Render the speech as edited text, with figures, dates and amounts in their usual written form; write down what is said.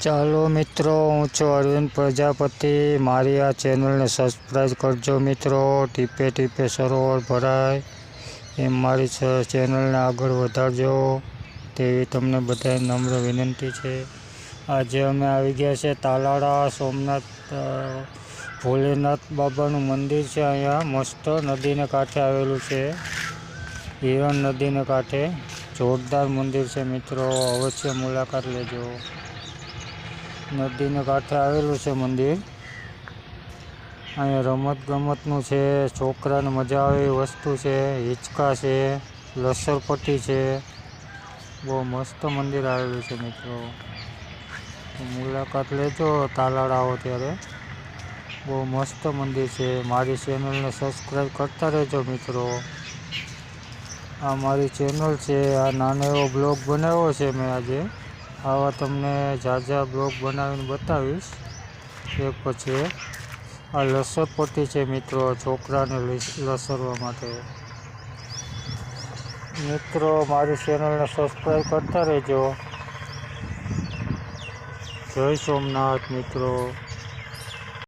ચાલો મિત્રો, હું છું અરવિંદ પ્રજાપતિ। મારી આ ચેનલને સબસ્ક્રાઈબ કરજો મિત્રો। ટીપે ટીપે સરોવર ભરાય એમ મારી ચેનલને આગળ વધારજો તેવી તમને બધાને નમ્ર વિનંતી છે। આજે અમે આવી ગયા છે તાલાળા સોમનાથ ભોલેનાથ બાબાનું મંદિર છે। અહીંયા મસ્ત નદીને કાંઠે આવેલું છે, હિરણ નદીને કાંઠે જોરદાર મંદિર છે મિત્રો, અવશ્ય મુલાકાત લેજો। નદીને કાંઠે આવેલું છે મંદિર। અહીંયા રમત ગમતનું છે, છોકરાને મજા આવે એવી વસ્તુ છે, હિંચકા છે, લસરપટ્ટી છે, બહુ મસ્ત મંદિર આવેલું છે મિત્રો, મુલાકાત લેજો તાલાળા આવો ત્યારે। બહુ મસ્ત મંદિર છે। મારી ચેનલને સબસ્ક્રાઈબ કરતા રહેજો મિત્રો। આ મારી ચેનલ છે, આ નાનો એવો બ્લોગ બનાવ્યો છે મેં આજે। આવા તમને ઝાઝા બ્લોગ બનાવીને બતાવીશ એક પછી। આ લસરપટ્ટી છે મિત્રો, છોકરાને લસરવા માટે। મિત્રો મારી ચેનલને સબસ્ક્રાઈબ કરતા રહેજો। જય સોમનાથ મિત્રો।